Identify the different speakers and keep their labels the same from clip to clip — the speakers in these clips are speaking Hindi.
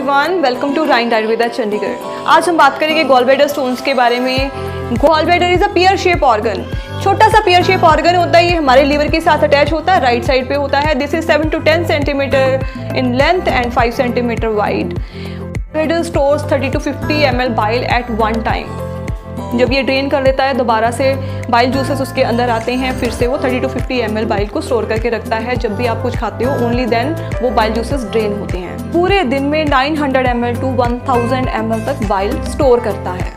Speaker 1: एवरीवन, वेलकम टू राइंड आयुर्वेदा चंडीगढ़। आज हम बात करेंगे गॉल ब्लैडर स्टोन्स के बारे में। Gall bladder is a pear shape organ. छोटा सा पियर शेप ऑर्गन होता है, ये हमारे लीवर के साथ अटैच होता है, राइट साइड पे होता है। This is 7 to 10 centimetre in length and 5 centimetre wide. Bladder stores 30 to 50 ml bile at one time. जब ये ड्रेन कर लेता है, दोबारा से बाइल जूसेस उसके अंदर आते हैं, फिर से वो 30 to 50 ml बाइल को स्टोर करके रखता है। जब भी आप कुछ खाते हो, ओनली देन वो बाइल जूसेस ड्रेन होते हैं। पूरे दिन में 900 ml to 1000 ml तक बाइल स्टोर करता है।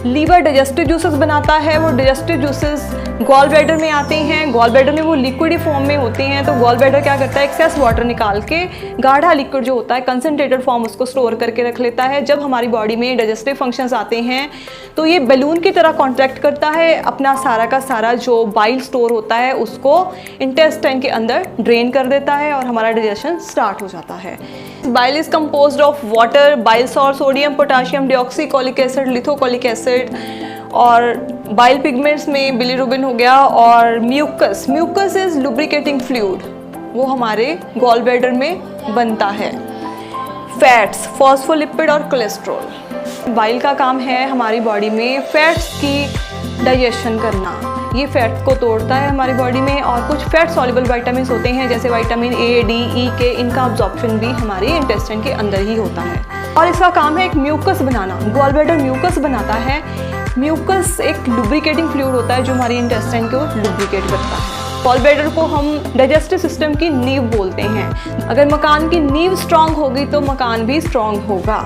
Speaker 1: लीवर डाइजेस्टिव जूसेस बनाता है। वो डाइजेस्टिव जूसेस गॉल ब्लैडर में आते हैं। गॉल ब्लैडर में वो लिक्विड फॉर्म में होते हैं, तो गॉल ब्लैडर क्या करता है, एक्सेस वाटर निकाल के गाढ़ा लिक्विड जो होता है, कंसनट्रेटेड फॉर्म, उसको स्टोर करके रख लेता है। जब हमारी बॉडी में डाइजेस्टिव फंक्शंस आते हैं तो ये बैलून की तरह कॉन्ट्रैक्ट करता है, अपना सारा का सारा जो बाइल स्टोर होता है उसको इंटेस्टाइन के अंदर ड्रेन कर देता है और हमारा डाइजेशन स्टार्ट हो जाता है। Bile is composed of water, bile salt, sodium, potassium, deoxycholic acid, lithocholic acid, और बाइल पिगमेंट्स में बिलीरुबिन हो गया, और mucus. Mucus is lubricating fluid, वो हमारे गॉल ब्लैडर में बनता है। फैट्स, फॉस्फोलिपिड और कोलेस्ट्रॉल। बाइल का काम है हमारी बॉडी में फैट्स की डाइजेशन करना। ये फैट को तोड़ता है हमारी बॉडी में, और कुछ फैट सॉल्युबल विटामिन होते हैं जैसे विटामिन ए, डी, ई के, इनका अब्जॉर्प्शन भी हमारे इंटेस्टाइन के अंदर ही होता है। और इसका काम है एक म्यूकस बनाना। गॉल ब्लैडर म्यूकस बनाता है। म्यूकस एक लुब्रिकेटिंग फ्लूइड होता है जो हमारी इंटेस्टाइन को लुब्रिकेट करता है। गॉल ब्लैडर को हम डाइजेस्टिव सिस्टम की नींव बोलते हैं। अगर मकान की नींव स्ट्रांग होगी तो मकान भी स्ट्रांग होगा।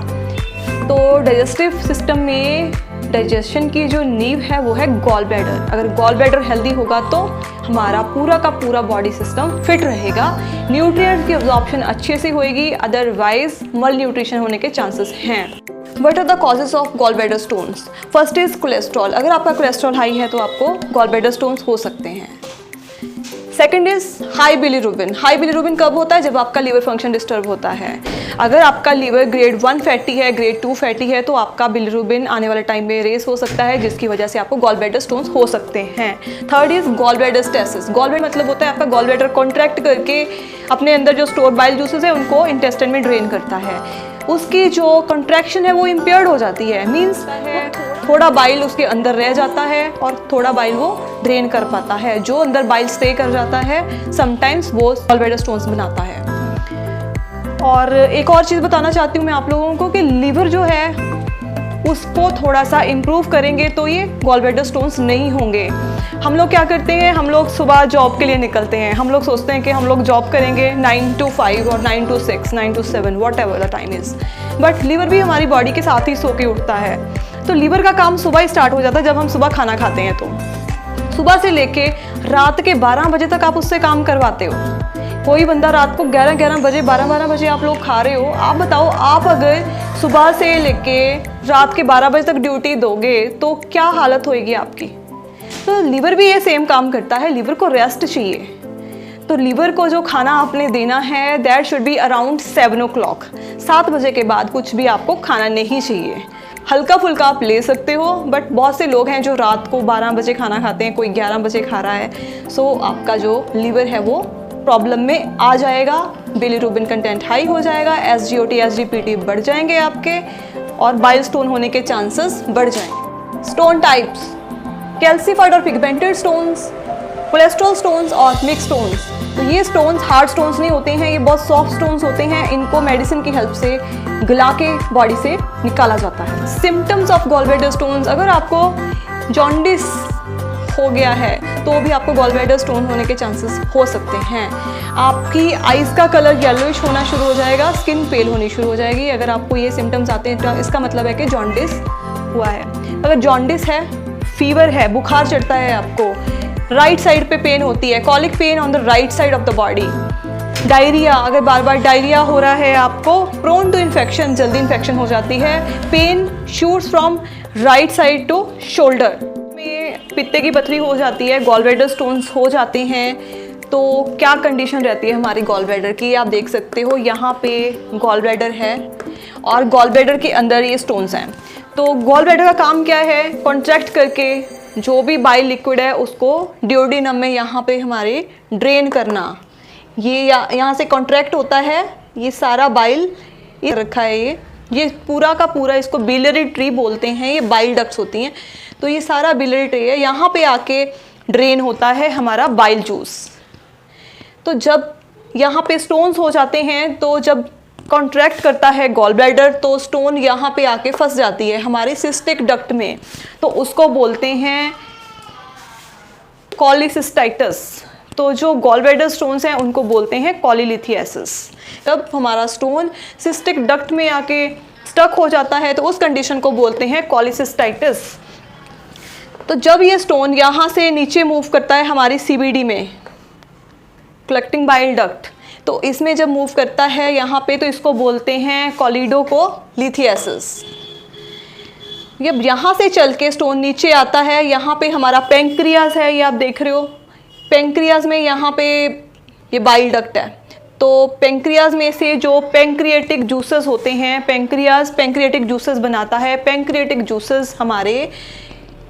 Speaker 1: तो डाइजेस्टिव सिस्टम में डाइजेशन की जो नींव है वो है गॉल ब्लैडर। अगर गॉल ब्लैडर हेल्दी होगा तो हमारा पूरा का पूरा बॉडी सिस्टम फिट रहेगा, न्यूट्रिएंट्स की अब्जॉर्प्शन अच्छे से होएगी, अदरवाइज मल न्यूट्रिशन होने के चांसेस हैं। What are the causes of gallbladder stones? First is cholesterol. अगर आपका कोलेस्ट्रॉल हाई है तो आपको gallbladder stones हो सकते हैं। Second is high bilirubin. High bilirubin कब होता है? जब आपका लीवर फंक्शन डिस्टर्ब होता है। अगर आपका लीवर ग्रेड 1 फैटी है, ग्रेड 2 फैटी है, तो आपका बिलीरुबिन आने वाले टाइम में रेस हो सकता है, जिसकी वजह से आपको गॉल ब्लैडर स्टोन्स हो सकते हैं। Third is gall bladder stasis. Gall bladder मतलब होता है आपका गॉल ब्लैडर कॉन्ट्रैक्ट करके अपने अंदर जो स्टोर बाइल जूसेस है उनको इंटेस्टाइन में ड्रेन करता है। उसकी जो कंट्रैक्शन है वो इम्पेयर्ड हो जाती है, मीन्स थोड़ा बाइल उसके अंदर रह जाता है और थोड़ा बाइल वो ड्रेन कर पाता है। जो अंदर बाइल स्टे कर जाता है समटाइम्स वो गॉल ब्लैडर स्टोन्स बनाता है। और एक और चीज़ बताना चाहती हूँ मैं आप लोगों को कि लीवर जो है उसको थोड़ा सा इम्प्रूव करेंगे तो ये गॉल ब्लैडर स्टोन्स नहीं होंगे। हम लोग क्या करते हैं, हम लोग सुबह जॉब के लिए निकलते हैं, हम लोग सोचते हैं कि हम लोग जॉब करेंगे 9 to 5 और 9 to 6, 9 to 7, whatever the time is, but liver भी हमारी बॉडी के साथ ही सो के उठता है। तो लीवर का काम सुबह ही स्टार्ट हो जाता है जब हम सुबह खाना खाते हैं। तो सुबह से लेके रात के 12 बजे तक आप उससे काम करवाते हो। कोई बंदा रात को 11 बजे, 12 बजे आप लोग खा रहे हो। आप बताओ, आप अगर सुबह से लेके रात के 12 बजे तक ड्यूटी दोगे तो क्या हालत होएगी आपकी। तो लीवर भी ये सेम काम करता है, लीवर को रेस्ट चाहिए। तो लीवर को जो खाना आपने देना है that should be around 7 o'clock। 7 बजे के बाद कुछ भी आपको खाना नहीं चाहिए। हल्का फुल्का आप ले सकते हो, बट बहुत से लोग हैं जो रात को 12 बजे खाना खाते हैं, कोई 11 बजे खा रहा है। सो आपका जो लीवर है वो प्रॉब्लम में आ जाएगा, बिलीरुबिन कंटेंट हाई हो जाएगा, SGOT, SGPT बढ़ जाएंगे आपके, और बाइल स्टोन होने के चांसेस बढ़ जाएंगे। स्टोन टाइप्स, कैल्सीफाइड और पिगमेंटेड स्टोन्स, कोलेस्ट्रॉल स्टोन्स और मिक्स स्टोन्स। तो ये स्टोन्स हार्ड स्टोन्स नहीं होते हैं, ये बहुत सॉफ्ट स्टोन्स होते हैं। इनको मेडिसिन की हेल्प से गला के बॉडी से निकाला जाता है। Symptoms of gall bladder stones, अगर आपको जॉन्डिस हो गया है तो भी आपको गॉल ब्लैडर स्टोन होने के चांसेस हो सकते हैं। आपकी आइज़ का कलर येलोइश होना शुरू हो जाएगा, स्किन पेल होनी शुरू हो जाएगी। अगर आपको ये सिम्टम्स आते हैं तो इसका मतलब है कि जॉन्डिस हुआ है। अगर जॉन्डिस है, फीवर है, बुखार चढ़ता है आपको, राइट साइड पे पेन होती है, colic pain on the right side of the body, diarrhoea, अगर बार बार डायरिया हो रहा है आपको, प्रोन टू इन्फेक्शन, जल्दी इन्फेक्शन हो जाती है, pain shoots from right side to shoulder, में पित्ते की पथरी हो जाती है, गॉल ब्लैडर स्टोन्स हो जाते हैं। तो क्या कंडीशन रहती है हमारी गॉल ब्लैडर की, आप देख सकते हो यहाँ पे गॉल ब्लैडर है और गॉल ब्लैडर के अंदर ये स्टोन्स हैं। तो गॉल ब्लैडर का काम क्या है, कॉन्ट्रैक्ट करके जो भी बाइल लिक्विड है उसको डिओडिनम में यहाँ पे हमारे ड्रेन करना। ये यहाँ से कॉन्ट्रैक्ट होता है, ये सारा बाइल ये रखा है, ये पूरा का पूरा इसको बिलियरी ट्री बोलते हैं, ये बाइल डक्ट्स होती हैं। तो ये सारा बिलियरी ट्री है, यहाँ पे आके ड्रेन होता है हमारा बाइल जूस। तो जब यहाँ पे स्टोन्स हो जाते हैं, तो जब कॉन्ट्रैक्ट करता है गॉल ब्लैडर तो स्टोन यहाँ पे आके फंस जाती है हमारे सिस्टिक डक्ट में, तो उसको बोलते हैं कॉलीसिस्टाइटिस। तो जो गॉल ब्लैडर स्टोन्स हैं उनको बोलते हैं कॉलीलिथियासिस। जब हमारा स्टोन सिस्टिक डक्ट में आके स्टक हो जाता है तो उस कंडीशन को बोलते हैं कॉलीसिस्टाइटिस। तो जब ये स्टोन यहाँ से नीचे मूव करता है हमारी सीबीडी में, कलेक्टिंग बाइल डक्ट, तो इसमें जब मूव करता है यहाँ पे तो इसको बोलते हैं कॉलिडोकोलिथियासिस। जब यहाँ से चल के स्टोन नीचे आता है, यहाँ पे हमारा पेंक्रियाज है, ये आप देख रहे हो, पेंक्रियाज में यहाँ पे ये बाइल डक्ट है। तो पेंक्रियाज में से जो पेंक्रियाटिक जूसेस होते हैं, पेंक्रियाज पेंक्रियाटिक जूसेस बनाता है, पेंक्रियाटिक जूसेस हमारे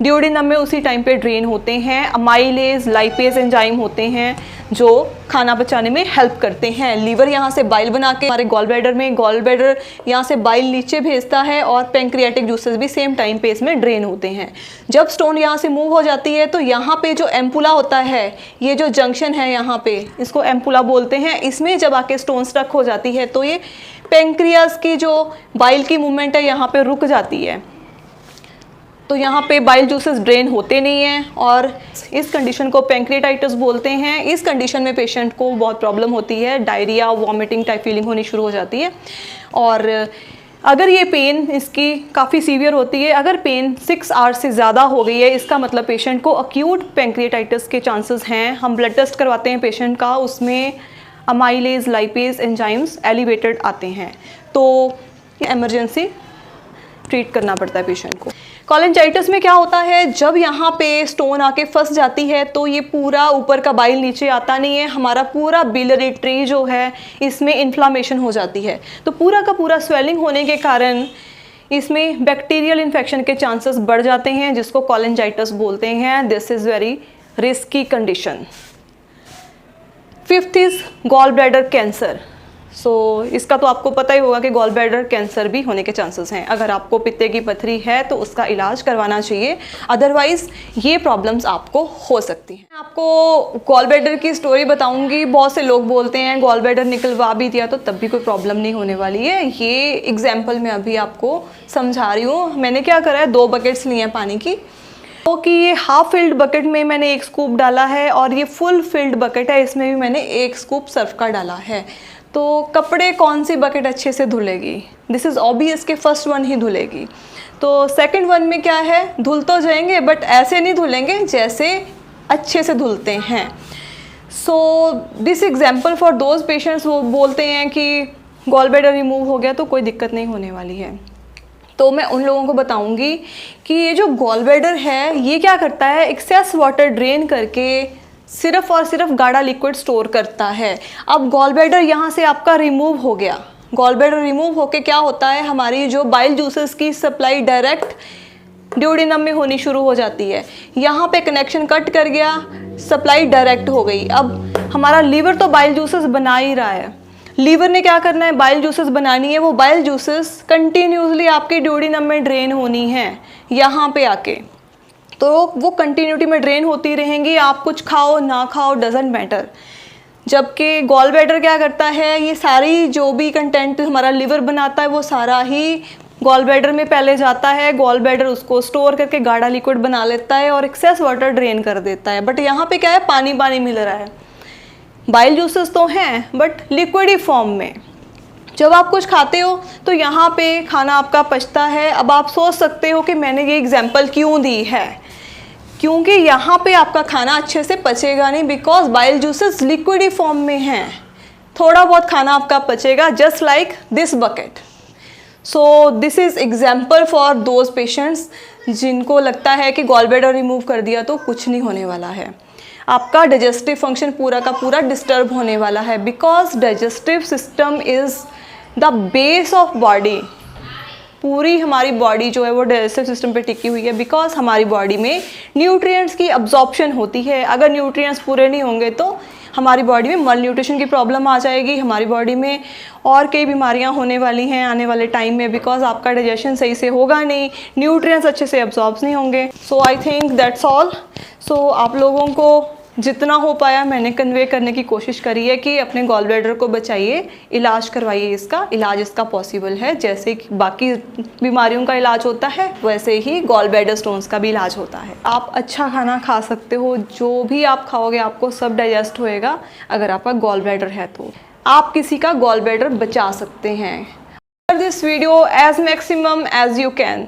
Speaker 1: ड्यूडेनम में उसी टाइम पे ड्रेन होते हैं। अमाइलेज लाइपेज एंजाइम होते हैं जो खाना पचाने में हेल्प करते हैं। लीवर यहाँ से बाइल बना के हमारे गॉल ब्लैडर में, गॉल ब्लैडर यहाँ से बाइल नीचे भेजता है और पेंक्रियाटिक जूसेस भी सेम टाइम पे इसमें ड्रेन होते हैं। जब स्टोन यहाँ से मूव हो जाती है तो यहाँ पे जो एम्पुला होता है, ये जो जंक्शन है यहाँ पे, इसको एम्पुला बोलते हैं। इसमें जब आके स्टोन स्टक हो जाती है तो ये पेंक्रियाज की जो बाइल की मूवमेंट है यहाँ पे रुक जाती है, तो यहाँ पे बाइल जूसेस ड्रेन होते नहीं हैं और इस कंडीशन को पेंक्रियाटाइटिस बोलते हैं। इस कंडीशन में पेशेंट को बहुत प्रॉब्लम होती है, डायरिया, वॉमिटिंग टाइप फीलिंग होनी शुरू हो जाती है। और अगर ये पेन इसकी काफ़ी सीवियर होती है, अगर पेन 6 आवर्स से ज़्यादा हो गई है, इसका मतलब पेशेंट को अक्यूट पेंक्रियाटाइटिस के चांसेस हैं। हम ब्लड टेस्ट करवाते हैं पेशेंट का, उसमें अमाइलेज लाइपेज एंजाइम्स एलिवेटेड आते हैं, तो इमरजेंसी ट्रीट करना पड़ता है पेशेंट को। कोलिंजाइटिस में क्या होता है, जब यहाँ पे स्टोन आके फंस जाती है तो ये पूरा ऊपर का बाइल नीचे आता नहीं है, हमारा पूरा बिलियरी ट्री जो है इसमें इन्फ्लामेशन हो जाती है। तो पूरा का पूरा स्वेलिंग होने के कारण इसमें बैक्टीरियल इन्फेक्शन के चांसेस बढ़ जाते हैं, जिसको कोलिंजाइटिस बोलते हैं। This is very risky condition. 5th is gall bladder cancer. So इसका तो आपको पता ही होगा कि गॉल ब्लैडर कैंसर भी होने के चांसेस हैं। अगर आपको पित्ते की पथरी है तो उसका इलाज करवाना चाहिए, अदरवाइज़ ये प्रॉब्लम्स आपको हो सकती हैं। आपको गॉल ब्लैडर की स्टोरी बताऊंगी। बहुत से लोग बोलते हैं गॉल ब्लैडर निकलवा भी दिया तो तब भी कोई प्रॉब्लम नहीं होने वाली है। ये एग्जाम्पल मैं अभी आपको समझा रही हूँ। मैंने क्या करा है, 2 बकेट्स लिए हैं पानी की, तो कि ये हाफ फिल्ड बकेट में मैंने 1 स्कूप डाला है और ये फुल फिल्ड बकेट है, इसमें भी मैंने 1 स्कूप सर्फ का डाला है। तो कपड़े कौन सी बकेट अच्छे से धुलेगी? दिस इज़ ऑब्वियस कि फर्स्ट वन ही धुलेगी। तो सेकंड वन में क्या है, धुल तो जाएंगे बट ऐसे नहीं धुलेंगे जैसे अच्छे से धुलते हैं। So this example for those patients, वो बोलते हैं कि गॉल ब्लैडर रिमूव हो गया तो कोई दिक्कत नहीं होने वाली है। तो मैं उन लोगों को बताऊंगी कि ये जो गॉल ब्लैडर है ये क्या करता है, एक्सेस वाटर ड्रेन करके सिर्फ और सिर्फ गाढ़ा लिक्विड स्टोर करता है। अब गॉल ब्लैडर यहाँ से आपका रिमूव हो गया, गॉल ब्लैडर रिमूव होके क्या होता है, हमारी जो बाइल जूसेस की सप्लाई डायरेक्ट ड्यूडेनम में होनी शुरू हो जाती है। यहाँ पे कनेक्शन कट कर गया, सप्लाई डायरेक्ट हो गई। अब हमारा लीवर तो बाइल जूसेस बना ही रहा है, लीवर ने क्या करना है, बाइल जूसेस बनानी है। वो बाइल जूसेस कंटिन्यूसली आपके ड्यूडेनम में ड्रेन होनी है यहाँ पे आके, तो वो कंटिन्यूटी में ड्रेन होती रहेंगी। आप कुछ खाओ ना खाओ डजेंट मैटर। जबकि गॉल ब्लैडर क्या करता है, ये सारी जो भी कंटेंट हमारा लिवर बनाता है वो सारा ही गॉल ब्लैडर में पहले जाता है। गॉल ब्लैडर उसको स्टोर करके गाढ़ा लिक्विड बना लेता है और एक्सेस वाटर ड्रेन कर देता है। बट यहाँ पे क्या है, पानी पानी मिल रहा है, बाइल जूसेस तो हैं बट लिक्विड ही फॉर्म में। जब आप कुछ खाते हो तो यहाँ पे खाना आपका पचता है। अब आप सोच सकते हो कि मैंने ये एग्जाम्पल क्यों दी है, क्योंकि यहाँ पे आपका खाना अच्छे से पचेगा नहीं, बिकॉज बाइल जूसेस लिक्विड ही फॉर्म में हैं। थोड़ा बहुत खाना आपका पचेगा, just like this bucket. So this is example for those patients जिनको लगता है कि गॉल ब्लैडर रिमूव कर दिया तो कुछ नहीं होने वाला है। आपका डाइजेस्टिव फंक्शन पूरा का पूरा डिस्टर्ब होने वाला है, because digestive system is the base of body. पूरी हमारी बॉडी जो है वो डाइजेस्टिव सिस्टम पे टिकी हुई है, बिकॉज हमारी बॉडी में न्यूट्रिएंट्स की अब्जॉर्प्शन होती है। अगर न्यूट्रिएंट्स पूरे नहीं होंगे तो हमारी बॉडी में मल न्यूट्रिशन की प्रॉब्लम आ जाएगी, हमारी बॉडी में और कई बीमारियां होने वाली हैं आने वाले टाइम में, बिकॉज आपका डाइजेशन सही से होगा नहीं, न्यूट्रिएंट्स अच्छे से एब्जॉर्ब नहीं होंगे। सो आई थिंक दैट्स ऑल। सो आप लोगों को जितना हो पाया मैंने कन्वे करने की कोशिश करी है कि अपने गॉल ब्लैडर को बचाइए, इलाज करवाइए, इसका इलाज इसका पॉसिबल है। जैसे कि बाकी बीमारियों का इलाज होता है वैसे ही गॉल ब्लैडर स्टोन्स का भी इलाज होता है। आप अच्छा खाना खा सकते हो, जो भी आप खाओगे आपको सब डाइजेस्ट होएगा। अगर आपका गॉल ब्लैडर है तो आप किसी का गॉल ब्लैडर बचा सकते हैं। This video as maximum as you can.